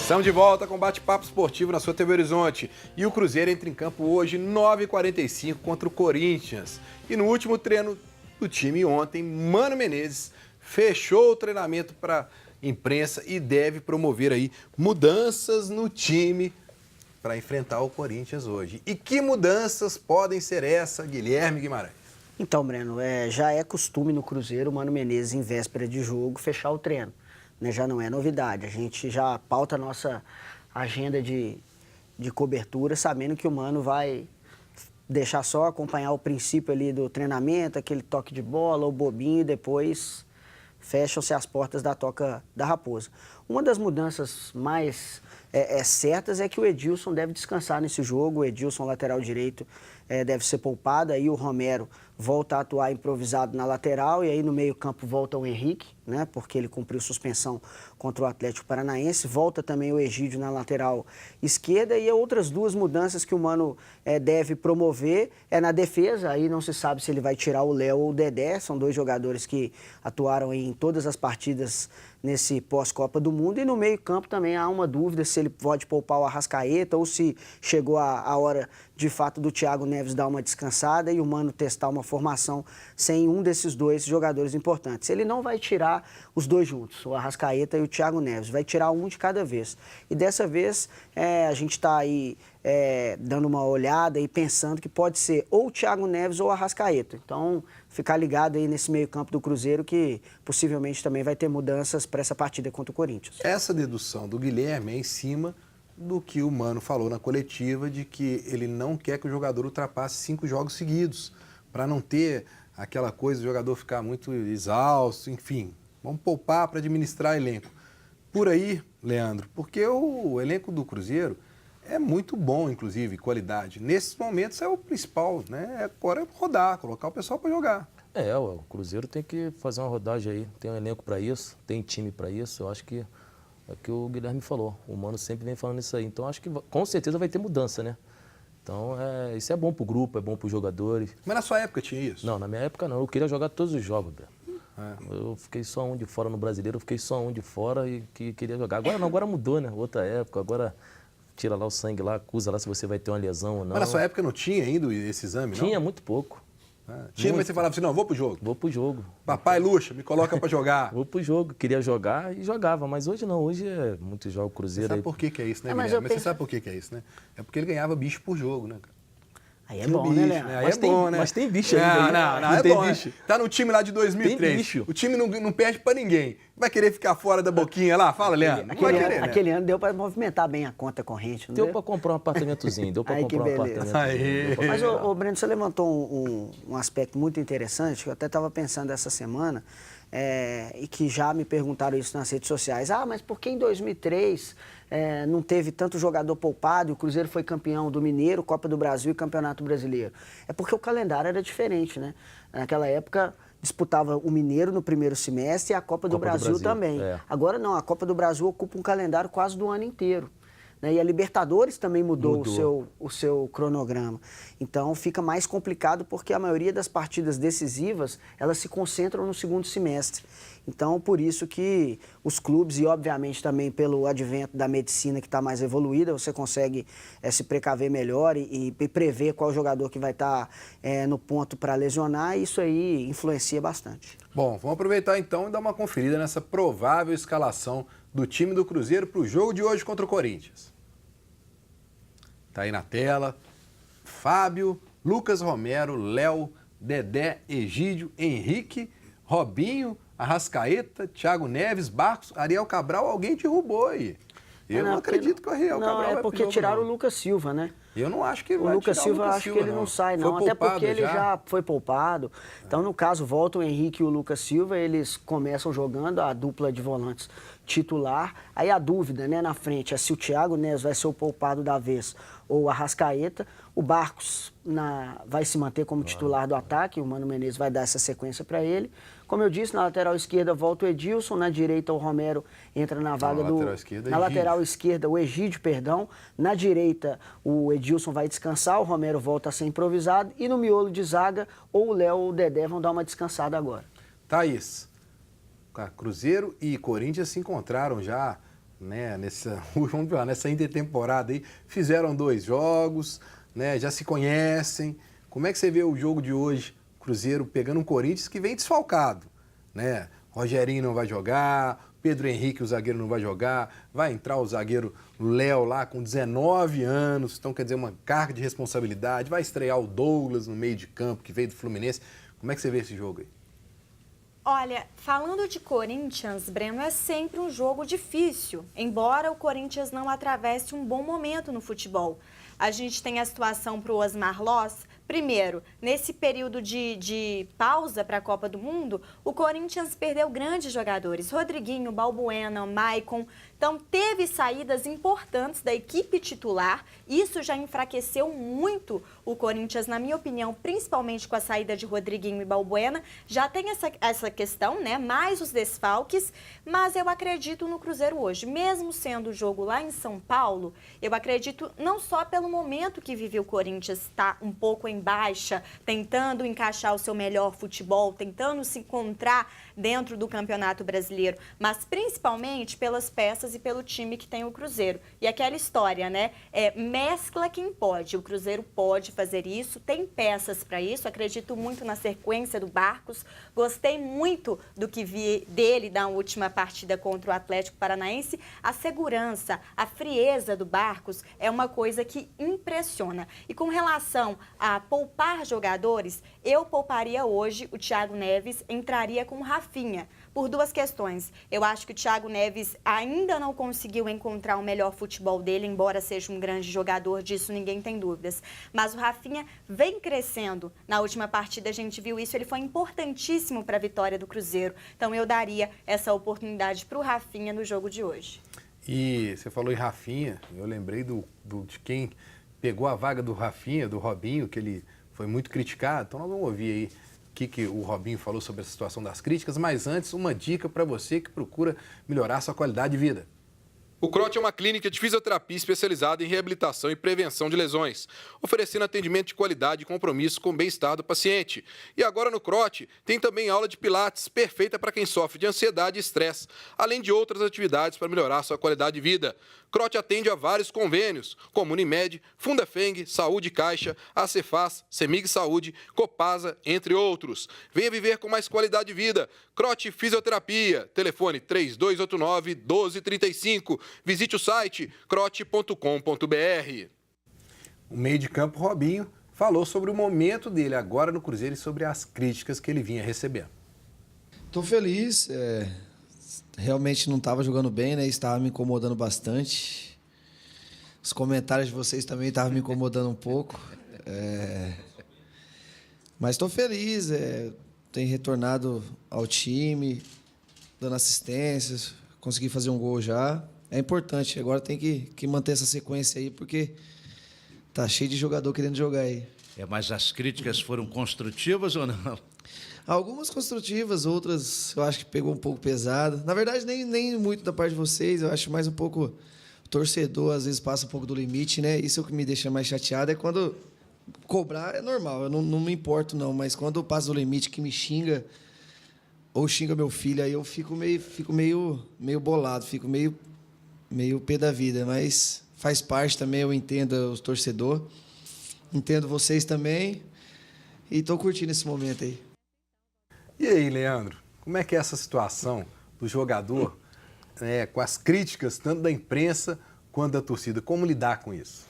Estamos de volta com bate-papo esportivo na sua TV Horizonte. E o Cruzeiro entra em campo hoje, 9h45, contra o Corinthians. E no último treino do time ontem, Mano Menezes fechou o treinamento para imprensa e deve promover aí mudanças no time para enfrentar o Corinthians hoje. E que mudanças podem ser essa, Guilherme Guimarães? Então, Breno, já é costume no Cruzeiro o Mano Menezes, em véspera de jogo, fechar o treino. Né? Já não é novidade. A gente já pauta a nossa agenda de cobertura, sabendo que o Mano vai deixar só acompanhar o princípio ali do treinamento, aquele toque de bola, o bobinho, e depois fecham-se as portas da Toca da Raposa. Uma das mudanças mais certas é que o Edilson deve descansar nesse jogo. O Edilson, lateral direito, deve ser poupado. Aí o Romero volta a atuar improvisado na lateral e aí no meio-campo volta o Henrique, né, porque ele cumpriu suspensão contra o Atlético Paranaense. Volta também o Egídio na lateral esquerda e outras duas mudanças que o Mano deve promover na defesa. Aí não se sabe se ele vai tirar o Léo ou o Dedé. São dois jogadores que atuaram em todas as partidas nesse pós-Copa do Mundo. E no meio-campo também há uma dúvida se ele pode poupar o Arrascaeta ou se chegou a hora, de fato, do Thiago Neves dar uma descansada e o Mano testar uma formação sem um desses dois jogadores importantes. Ele não vai tirar os dois juntos, o Arrascaeta e o Thiago Neves, vai tirar um de cada vez. E dessa vez a gente está aí dando uma olhada e pensando que pode ser ou o Thiago Neves ou o Arrascaeta. Então, ficar ligado aí nesse meio-campo do Cruzeiro, que possivelmente também vai ter mudanças para essa partida contra o Corinthians. Essa dedução do Guilherme é em cima do que o Mano falou na coletiva, de que ele não quer que o jogador ultrapasse 5 jogos seguidos, para não ter aquela coisa do jogador ficar muito exausto, enfim. Vamos poupar para administrar elenco. Por aí, Leandro, porque o elenco do Cruzeiro é muito bom, inclusive, qualidade. Nesses momentos é o principal, né? Agora é rodar, colocar o pessoal para jogar. O Cruzeiro tem que fazer uma rodagem aí, tem um elenco para isso, tem time para isso. Eu acho que é o que o Guilherme falou, o Mano sempre vem falando isso aí. Então acho que com certeza vai ter mudança, né? Então isso é bom pro grupo, é bom pros jogadores. Mas na sua época tinha isso? Não, na minha época não, eu queria jogar todos os jogos, Breno. Eu fiquei só um de fora no Brasileiro, eu fiquei só um de fora e queria jogar. Agora não, agora mudou, né? Outra época, agora tira lá o sangue lá, acusa lá se você vai ter uma lesão ou não. Mas na sua época não tinha ainda esse exame, não? Tinha muito pouco. Tinha, mas você falava assim, não, vou pro jogo. Vou pro jogo. Papai luxa, me coloca pra jogar. Vou pro jogo, queria jogar e jogava, mas hoje não, hoje é muito jogo Cruzeiro. Você sabe por que é isso, né, mas Guilherme? Mas você sabe por que é isso, né? É porque ele ganhava bicho por jogo, né, cara? Aí é bom, né, Leandro? Aí é bom, né? Mas tem bicho ainda. Não, é tem bom, bicho. Né? Tá no time lá de 2003. Tem bicho. O time não perde pra ninguém. Vai querer ficar fora da boquinha lá? Fala, Leandro. Não vai querer, né? Aquele ano deu para movimentar bem a conta corrente, não deu? Deu para comprar um apartamentozinho, deu para comprar um apartamentozinho. Mas, ô Breno, você levantou um aspecto muito interessante, que eu até estava pensando essa semana, e que já me perguntaram isso nas redes sociais. Mas por que em 2003 não teve tanto jogador poupado e o Cruzeiro foi campeão do Mineiro, Copa do Brasil e Campeonato Brasileiro? É porque o calendário era diferente, né? Naquela época disputava o Mineiro no primeiro semestre e a Copa do Brasil também. Agora não, a Copa do Brasil ocupa um calendário quase do ano inteiro. Né? E a Libertadores também mudou. O seu cronograma. Então fica mais complicado porque a maioria das partidas decisivas, elas se concentram no segundo semestre. Então, por isso que os clubes, e obviamente também pelo advento da medicina que está mais evoluída, você consegue se precaver melhor e prever qual jogador que vai estar no ponto para lesionar, e isso aí influencia bastante. Bom, vamos aproveitar então e dar uma conferida nessa provável escalação do time do Cruzeiro para o jogo de hoje contra o Corinthians. Tá aí na tela, Fábio, Lucas Romero, Léo, Dedé, Egídio, Henrique, Robinho, Arrascaeta, Thiago Neves, Barcos, Ariel Cabral. Alguém derrubou aí. Eu não acredito que o Ariel Cabral vai é porque tiraram o Lucas Silva, né? Eu não acho que ele vai tirar o Lucas Silva. Acho que ele não sai, não. Até porque ele já foi poupado. Então, no caso, volta o Henrique e o Lucas Silva, eles começam jogando a dupla de volantes titular. Aí a dúvida, né, na frente é se o Thiago Neves vai ser o poupado da vez ou o Arrascaeta. O Barcos vai se manter como titular do ataque, o Mano Menezes vai dar essa sequência para ele. Como eu disse, na lateral esquerda volta o Edilson, na direita o Romero entra na vaga lateral esquerda, o Egídio, perdão. Na direita o Edilson vai descansar, o Romero volta a ser improvisado e no miolo de zaga ou o Léo ou o Dedé vão dar uma descansada agora. Thaís, Cruzeiro e Corinthians se encontraram já né, vamos lá, nessa intertemporada aí, fizeram 2 jogos, né, já se conhecem. Como é que você vê o jogo de hoje, Cruzeiro pegando um Corinthians que vem desfalcado, né? Rogerinho não vai jogar, Pedro Henrique, o zagueiro, não vai jogar, vai entrar o zagueiro Léo lá com 19 anos, então quer dizer, uma carga de responsabilidade, vai estrear o Douglas no meio de campo, que veio do Fluminense. Como é que você vê esse jogo aí? Olha, falando de Corinthians, Breno, é sempre um jogo difícil, embora o Corinthians não atravesse um bom momento no futebol. A gente tem a situação para o Osmar Loss. Primeiro, nesse período de pausa para a Copa do Mundo, o Corinthians perdeu grandes jogadores. Rodriguinho, Balbuena, Maicon. Então, teve saídas importantes da equipe titular. Isso já enfraqueceu muito o Corinthians, na minha opinião, principalmente com a saída de Rodriguinho e Balbuena. Já tem essa questão, né? Mais os desfalques. Mas eu acredito no Cruzeiro hoje. Mesmo sendo o jogo lá em São Paulo, eu acredito não só pelo momento que vive o Corinthians, está um pouco em baixa, tentando encaixar o seu melhor futebol, tentando se encontrar dentro do Campeonato Brasileiro, mas principalmente pelas peças e pelo time que tem o Cruzeiro. E aquela história, né? Mescla quem pode. O Cruzeiro pode fazer isso, tem peças para isso. Acredito muito na sequência do Barcos. Gostei muito do que vi dele na última partida contra o Atlético Paranaense. A segurança, a frieza do Barcos é uma coisa que impressiona. E com relação a poupar jogadores, eu pouparia hoje o Thiago Neves, entraria com o Rafinha, por 2 questões. Eu acho que o Thiago Neves ainda não conseguiu encontrar o melhor futebol dele, embora seja um grande jogador, disso ninguém tem dúvidas. Mas o Rafinha vem crescendo. Na última partida a gente viu isso, ele foi importantíssimo para a vitória do Cruzeiro. Então eu daria essa oportunidade para o Rafinha no jogo de hoje. E você falou em Rafinha, eu lembrei de quem pegou a vaga do Rafinha, do Robinho, que ele foi muito criticado. Então nós vamos ouvir aí o que o Robinho falou sobre a situação das críticas, mas antes uma dica para você que procura melhorar sua qualidade de vida. O CROT é uma clínica de fisioterapia especializada em reabilitação e prevenção de lesões, oferecendo atendimento de qualidade e compromisso com o bem-estar do paciente. E agora no CROT tem também aula de pilates, perfeita para quem sofre de ansiedade e estresse, além de outras atividades para melhorar sua qualidade de vida. CROT atende a vários convênios, como Unimed, Fundafeng, Saúde Caixa, Acefaz, Semig Saúde, Copasa, entre outros. Venha viver com mais qualidade de vida. CROT Fisioterapia, telefone 3289-1235. Visite o site crote.com.br. O meio de campo, Robinho, falou sobre o momento dele agora no Cruzeiro e sobre as críticas que ele vinha recebendo. Estou feliz, realmente não estava jogando bem, né? Estava me incomodando bastante. Os comentários de vocês também estavam me incomodando um pouco. Mas estou feliz, tenho retornado ao time, dando assistências, consegui fazer um gol já. É importante, agora tem que manter essa sequência aí, porque tá cheio de jogador querendo jogar aí. Mas as críticas foram construtivas ou não? Algumas construtivas, outras eu acho que pegou um pouco pesado. Na verdade, nem muito da parte de vocês, eu acho mais um pouco... O torcedor, às vezes, passa um pouco do limite, né? Isso é o que me deixa mais chateado, é quando cobrar é normal, eu não me importo não, mas quando eu passo do limite que me xinga, ou xinga meu filho, aí eu fico meio bolado, fico meio pé da vida, mas faz parte também, eu entendo os torcedores, entendo vocês também, e estou curtindo esse momento aí. E aí, Leandro, como é que é essa situação do jogador, com as críticas tanto da imprensa quanto da torcida? Como lidar com isso?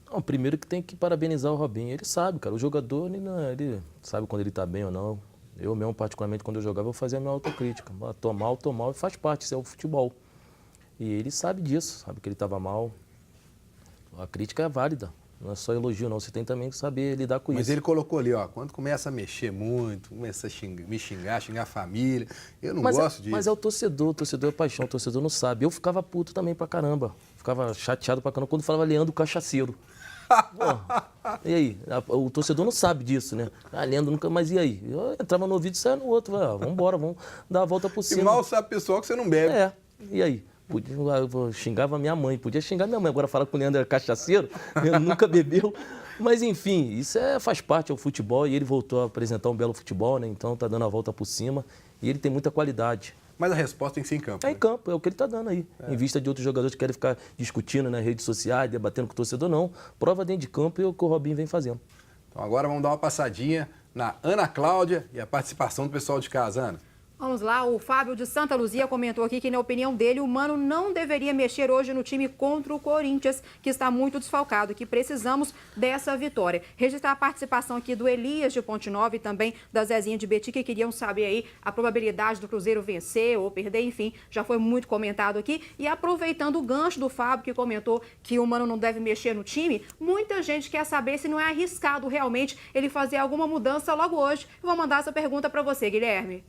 Não, primeiro que tem que parabenizar o Robinho. Ele sabe, cara, o jogador, ele sabe quando ele está bem ou não. Eu mesmo, particularmente, quando eu jogava, eu fazia a minha autocrítica. Tô mal, e faz parte, isso é o futebol. E ele sabe disso, sabe que ele estava mal. A crítica é válida, não é só elogio não, você tem também que saber lidar com isso. Mas ele colocou ali, quando começa a mexer muito, começa a xingar a família, eu não gosto disso. Mas é o torcedor é paixão, o torcedor não sabe. Eu ficava puto também pra caramba, ficava chateado pra caramba quando falava Leandro Cachaceiro. Pô, e aí? O torcedor não sabe disso, né? Leandro nunca, mas e aí? Eu entrava no ouvido e saia no outro, vamos embora, vamos dar a volta por cima. E mal sabe pessoal que você não bebe. E aí? Xingava minha mãe, podia xingar minha mãe, agora falar que o Leandro era cachaceiro, ele nunca bebeu. Mas enfim, isso faz parte, é o futebol, e ele voltou a apresentar um belo futebol, né? Então tá dando a volta por cima, e ele tem muita qualidade. mas a resposta tem que ser em campo. É em né? campo, é o que ele está dando aí. Em vista de outros jogadores que querem ficar discutindo nas redes sociais, debatendo com o torcedor, não. Prova dentro de campo e o que o Robinho vem fazendo. Então agora vamos dar uma passadinha na Ana Cláudia e a participação do pessoal de casa. Ana. Vamos lá, o Fábio de Santa Luzia comentou aqui que, na opinião dele, o Mano não deveria mexer hoje no time contra o Corinthians, que está muito desfalcado, que precisamos dessa vitória. Registrar a participação aqui do Elias de Ponte Nova e também da Zezinha de Beti, que queriam saber aí a probabilidade do Cruzeiro vencer ou perder, enfim, já foi muito comentado aqui. E aproveitando o gancho do Fábio, que comentou que o Mano não deve mexer no time, muita gente quer saber se não é arriscado realmente ele fazer alguma mudança logo hoje. Eu vou mandar essa pergunta para você, Guilherme.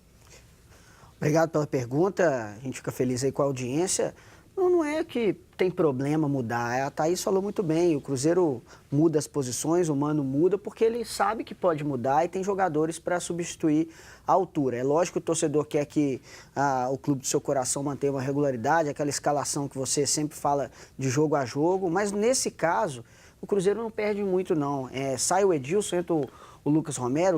Obrigado pela pergunta, a gente fica feliz aí com a audiência. Não é que tem problema mudar, a Thaís falou muito bem, o Cruzeiro muda as posições, o Mano muda porque ele sabe que pode mudar e tem jogadores para substituir a altura. É lógico que o torcedor quer que o clube do seu coração mantenha uma regularidade, aquela escalação que você sempre fala de jogo a jogo, mas nesse caso o Cruzeiro não perde muito não. Sai o Edilson, entra o Lucas Romero,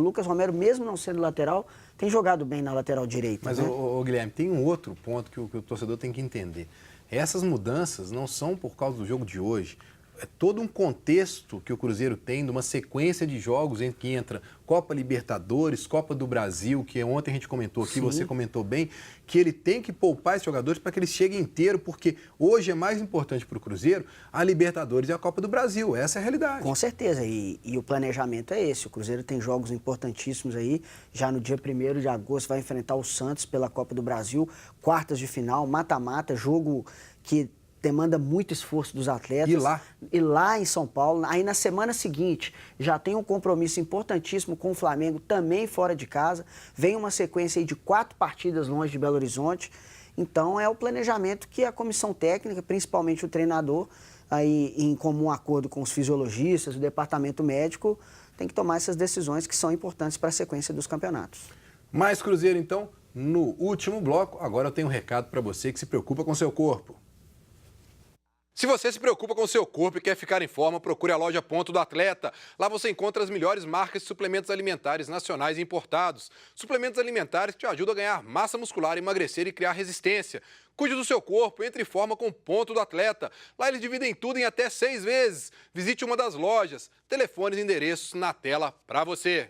mesmo não sendo lateral, tem jogado bem na lateral direita. Mas, né? Guilherme, tem um outro ponto que o torcedor tem que entender. Essas mudanças não são por causa do jogo de hoje. É todo um contexto que o Cruzeiro tem, de uma sequência de jogos em que entra Copa Libertadores, Copa do Brasil, que ontem a gente comentou aqui, você comentou bem, que ele tem que poupar esses jogadores para que eles cheguem inteiros, porque hoje é mais importante para o Cruzeiro a Libertadores e a Copa do Brasil. Essa é a realidade. Com certeza, e o planejamento é esse. O Cruzeiro tem jogos importantíssimos aí. Já no dia 1º de agosto vai enfrentar o Santos pela Copa do Brasil, quartas de final, mata-mata, jogo que demanda muito esforço dos atletas. E lá em São Paulo. Aí na semana seguinte já tem um compromisso importantíssimo com o Flamengo, também fora de casa. Vem uma sequência aí de 4 partidas longe de Belo Horizonte. Então é o planejamento que a comissão técnica, principalmente o treinador, aí em comum acordo com os fisiologistas, o departamento médico, tem que tomar essas decisões que são importantes para a sequência dos campeonatos. Mais Cruzeiro, então, no último bloco. Agora eu tenho um recado para você que se preocupa com seu corpo. Se você se preocupa com o seu corpo e quer ficar em forma, procure a loja Ponto do Atleta. Lá você encontra as melhores marcas de suplementos alimentares nacionais e importados. Suplementos alimentares que te ajudam a ganhar massa muscular, emagrecer e criar resistência. Cuide do seu corpo, entre em forma com o Ponto do Atleta. Lá eles dividem tudo em até 6 vezes. Visite uma das lojas. Telefones e endereços na tela para você.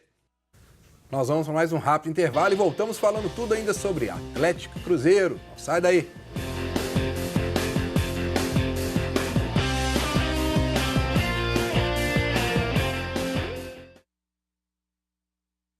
Nós vamos para mais um rápido intervalo e voltamos falando tudo ainda sobre Atlético e Cruzeiro. Sai daí!